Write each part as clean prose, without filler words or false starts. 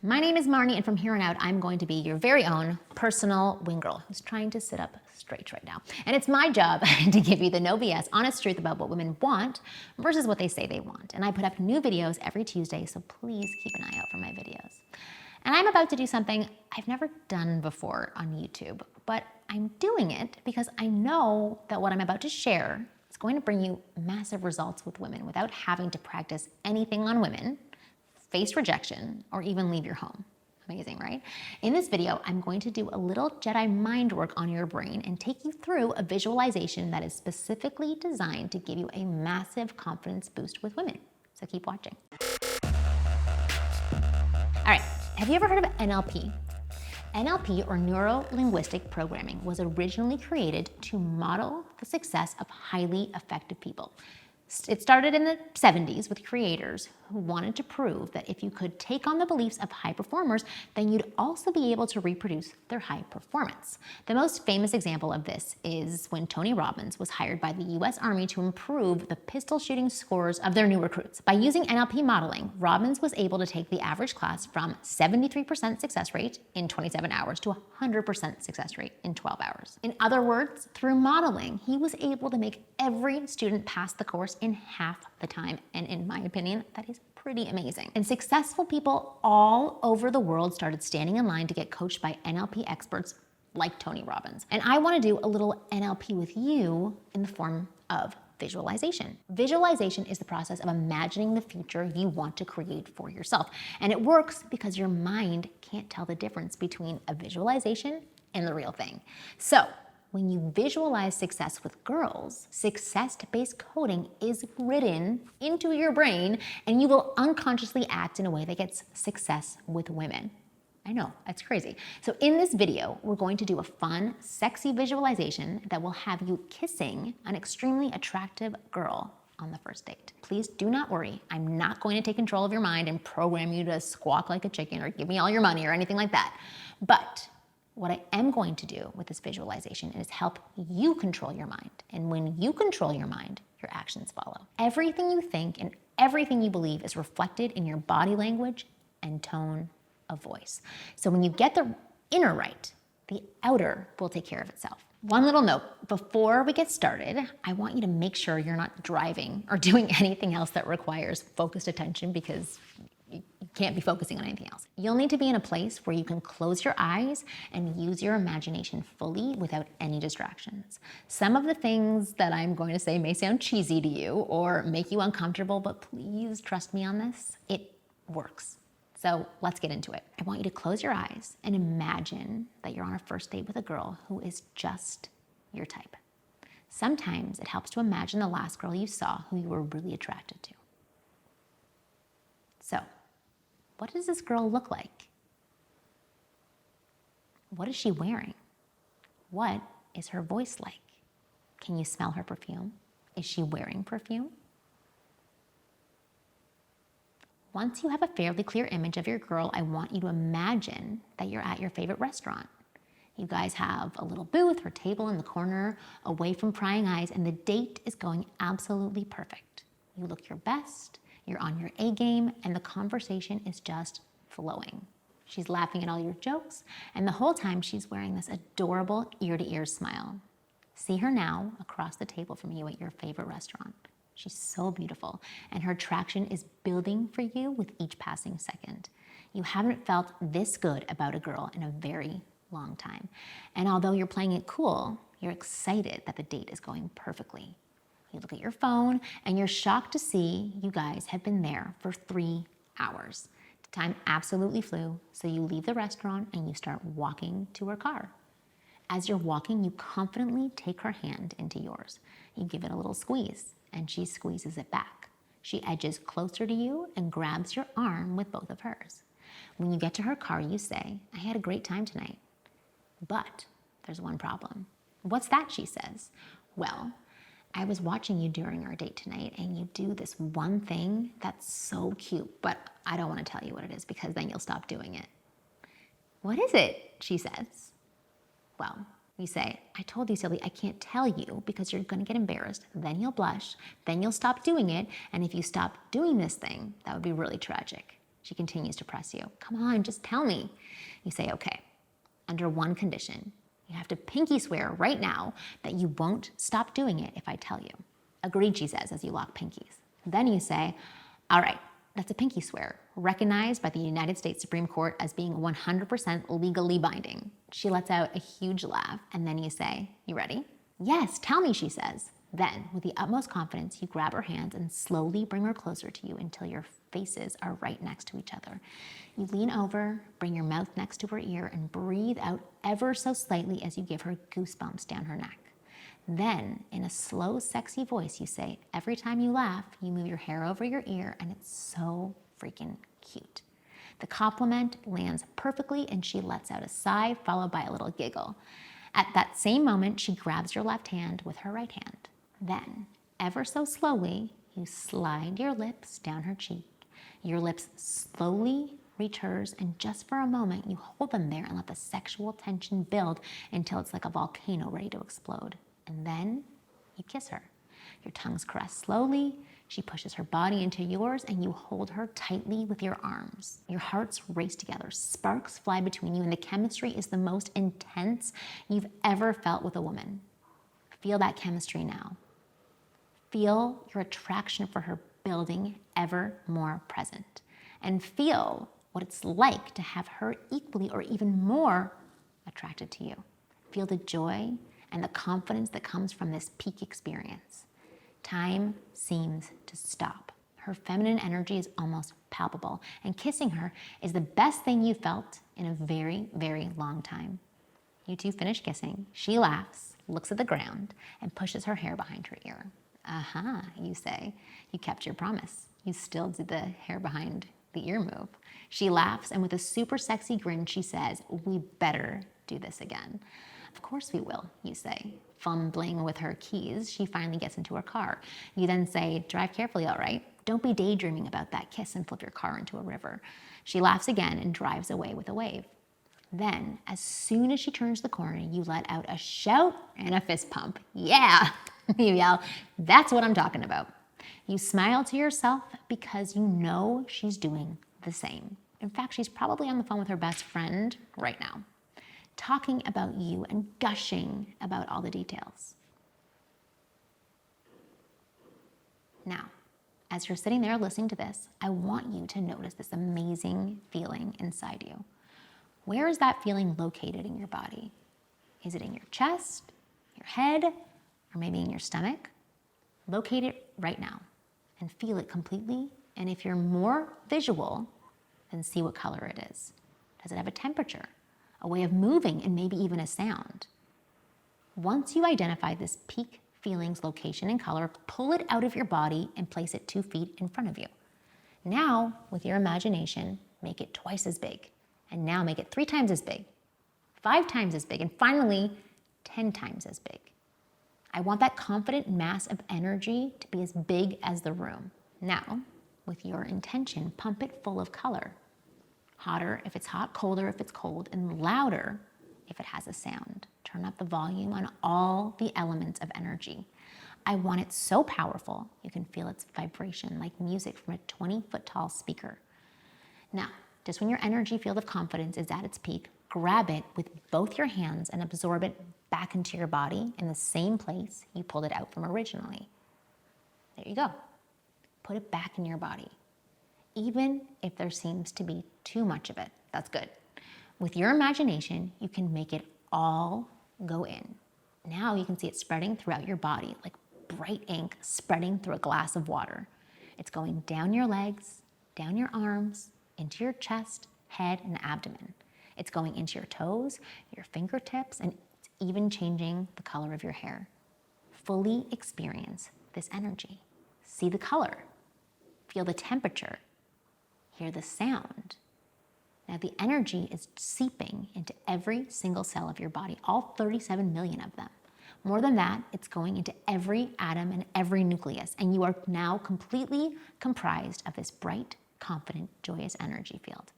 My name is Marni, and from here on out, I'm going to be your very own personal wing girl who's trying to sit up straight right now. And it's my job to give you the no BS, honest truth about what women want versus what they say they want. And I put up new videos every Tuesday, so please keep an eye out for my videos. And I'm about to do something I've never done before on YouTube, but I'm doing it because I know that what I'm about to share is going to bring you massive results with women without having to practice anything on women, face rejection, or even leave your home. Amazing, right? In this video, I'm going to do a little Jedi mind work on your brain and take you through a visualization that is specifically designed to give you a massive confidence boost with women. So keep watching. All right, have you ever heard of NLP? NLP, or Neuro-Linguistic Programming, was originally created to model the success of highly effective people. It started in the 70s with creators who wanted to prove that if you could take on the beliefs of high performers, then you'd also be able to reproduce their high performance. The most famous example of this is when Tony Robbins was hired by the US Army to improve the pistol shooting scores of their new recruits. By using NLP modeling, Robbins was able to take the average class from 73% success rate in 27 hours to 100% success rate in 12 hours. In other words, through modeling, he was able to make every student pass the course in half the time. And in my opinion, that is pretty amazing. And successful people all over the world started standing in line to get coached by NLP experts like Tony Robbins. And I want to do a little NLP with you in the form of visualization. Visualization is the process of imagining the future you want to create for yourself. And it works because your mind can't tell the difference between a visualization and the real thing. So when you visualize success with girls, success-based coding is written into your brain, and you will unconsciously act in a way that gets success with women. I know, that's crazy. So in this video, we're going to do a fun, sexy visualization that will have you kissing an extremely attractive girl on the first date. Please do not worry. I'm not going to take control of your mind and program you to squawk like a chicken or give me all your money or anything like that. But what I am going to do with this visualization is help you control your mind. And when you control your mind, your actions follow. Everything you think and everything you believe is reflected in your body language and tone of voice. So when you get the inner right, the outer will take care of itself. One little note, before we get started, I want you to make sure you're not driving or doing anything else that requires focused attention, because you can't be focusing on anything else. You'll need to be in a place where you can close your eyes and use your imagination fully without any distractions. Some of the things that I'm going to say may sound cheesy to you or make you uncomfortable, but please trust me on this. It works. So let's get into it. I want you to close your eyes and imagine that you're on a first date with a girl who is just your type. Sometimes it helps to imagine the last girl you saw who you were really attracted to. So, what does this girl look like? What is she wearing? What is her voice like? Can you smell her perfume? Is she wearing perfume? Once you have a fairly clear image of your girl, I want you to imagine that you're at your favorite restaurant. You guys have a little booth or table in the corner away from prying eyes, and the date is going absolutely perfect. You look your best, you're on your A game, and the conversation is just flowing. She's laughing at all your jokes, and the whole time she's wearing this adorable ear-to-ear smile. See her now across the table from you at your favorite restaurant. She's so beautiful, and her attraction is building for you with each passing second. You haven't felt this good about a girl in a very long time. And although you're playing it cool, you're excited that the date is going perfectly. You look at your phone and you're shocked to see you guys have been there for 3 hours. The time absolutely flew, so you leave the restaurant and you start walking to her car. As you're walking, you confidently take her hand into yours. You give it a little squeeze, and she squeezes it back. She edges closer to you and grabs your arm with both of hers. When you get to her car, you say, "I had a great time tonight, but there's one problem." "What's that?" she says. "Well, I was watching you during our date tonight, and you do this one thing that's so cute, but I don't want to tell you what it is because then you'll stop doing it." "What is it?" she says. "Well," you say, "I told you, silly, I can't tell you because you're going to get embarrassed. Then you'll blush. Then you'll stop doing it. And if you stop doing this thing, that would be really tragic." She continues to press you. Come on, just tell me. You say, okay, under one condition. You have to pinky swear right now that you won't stop doing it if I tell you. Agreed, she says, as you lock pinkies. Then you say, all right, that's a pinky swear, recognized by the United States Supreme Court as being 100% legally binding. She lets out a huge laugh, and then you say, you ready? Yes, tell me, she says. Then, with the utmost confidence, you grab her hands and slowly bring her closer to you until your faces are right next to each other. You lean over, bring your mouth next to her ear, and breathe out ever so slightly as you give her goosebumps down her neck. Then, in a slow, sexy voice, you say, every time you laugh, you move your hair over your ear, and it's so freaking cute. The compliment lands perfectly, and she lets out a sigh, followed by a little giggle. At that same moment, she grabs your left hand with her right hand. Then, ever so slowly, you slide your lips down her cheek. Your lips slowly reach hers, and just for a moment, you hold them there and let the sexual tension build until it's like a volcano ready to explode. And then you kiss her. Your tongues caress slowly. She pushes her body into yours, and you hold her tightly with your arms. Your hearts race together. Sparks fly between you, and the chemistry is the most intense you've ever felt with a woman. Feel that chemistry now. Feel your attraction for her building ever more present. And feel what it's like to have her equally or even more attracted to you. Feel the joy and the confidence that comes from this peak experience. Time seems to stop. Her feminine energy is almost palpable, and kissing her is the best thing you felt in a very, very long time. You two finish kissing. She laughs, looks at the ground, and pushes her hair behind her ear. Aha, you say. You kept your promise. You still did the hair behind the ear move. She laughs, and with a super sexy grin, she says, we better do this again. Of course we will, you say. Fumbling with her keys, she finally gets into her car. You then say, drive carefully, all right? Don't be daydreaming about that kiss and flip your car into a river. She laughs again and drives away with a wave. Then, as soon as she turns the corner, you let out a shout and a fist pump. Yeah, you yell, that's what I'm talking about. You smile to yourself because you know she's doing the same. In fact, she's probably on the phone with her best friend right now, talking about you and gushing about all the details. Now, as you're sitting there listening to this, I want you to notice this amazing feeling inside you. Where is that feeling located in your body? Is it in your chest, your head, or maybe in your stomach? Locate it right now and feel it completely. And if you're more visual, then see what color it is. Does it have a temperature, a way of moving, and maybe even a sound? Once you identify this peak feelings location and color, pull it out of your body and place it 2 feet in front of you. Now, with your imagination, make it twice as big. And now make it 3 times as big, 5 times as big, and finally 10 times as big. I want that confident mass of energy to be as big as the room. Now, with your intention, pump it full of color. Hotter if it's hot, colder if it's cold, and louder if it has a sound. Turn up the volume on all the elements of energy. I want it so powerful you can feel its vibration like music from a 20-foot tall speaker. Now, just when your energy field of confidence is at its peak, grab it with both your hands and absorb it back into your body in the same place you pulled it out from originally. There you go. Put it back in your body. Even if there seems to be too much of it, that's good. With your imagination, you can make it all go in. Now you can see it spreading throughout your body like bright ink spreading through a glass of water. It's going down your legs, down your arms, into your chest, head, and abdomen. It's going into your toes, your fingertips, and it's even changing the color of your hair. Fully experience this energy. See the color, feel the temperature, hear the sound. Now the energy is seeping into every single cell of your body, all 37 million of them. More than that, it's going into every atom and every nucleus, and you are now completely comprised of this bright, confident, joyous energy field.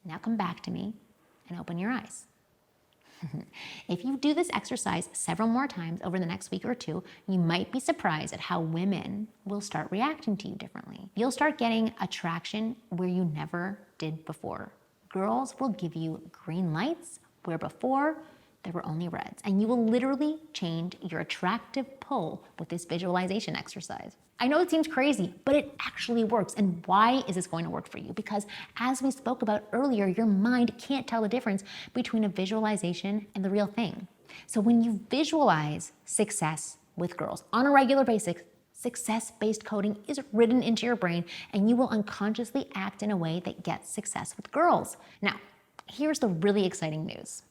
Now come back to me and open your eyes. If you do this exercise several more times over the next week or two, you might be surprised at how women will start reacting to you differently. You'll start getting attraction where you never did before. Girls will give you green lights where before there were only reds, and you will literally change your attractive pull with this visualization exercise. I know it seems crazy, but it actually works. And why is this going to work for you? Because as we spoke about earlier, your mind can't tell the difference between a visualization and the real thing. So when you visualize success with girls on a regular basis, success-based coding is written into your brain, and you will unconsciously act in a way that gets success with girls. Now, here's the really exciting news.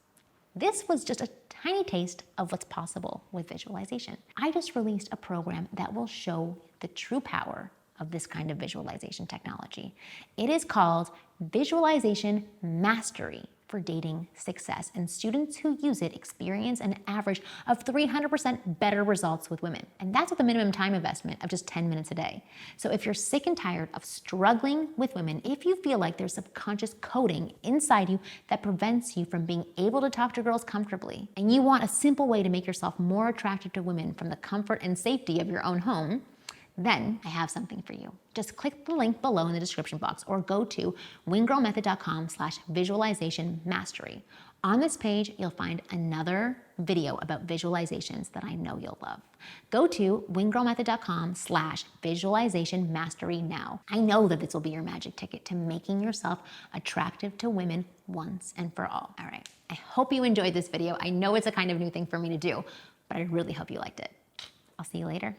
This was just a tiny taste of what's possible with visualization. I just released a program that will show the true power of this kind of visualization technology. It is called Visualization Mastery for Dating Success, and students who use it experience an average of 300% better results with women. And that's with a minimum time investment of just 10 minutes a day. So if you're sick and tired of struggling with women, if you feel like there's subconscious coding inside you that prevents you from being able to talk to girls comfortably, and you want a simple way to make yourself more attractive to women from the comfort and safety of your own home, then I have something for you. Just click the link below in the description box or go to wingirlmethod.com/visualization mastery. On this page, you'll find another video about visualizations that I know you'll love. Go to wingirlmethod.com/visualization mastery now. I know that this will be your magic ticket to making yourself attractive to women once and for all. All right, I hope you enjoyed this video. I know it's a kind of new thing for me to do, but I really hope you liked it. I'll see you later.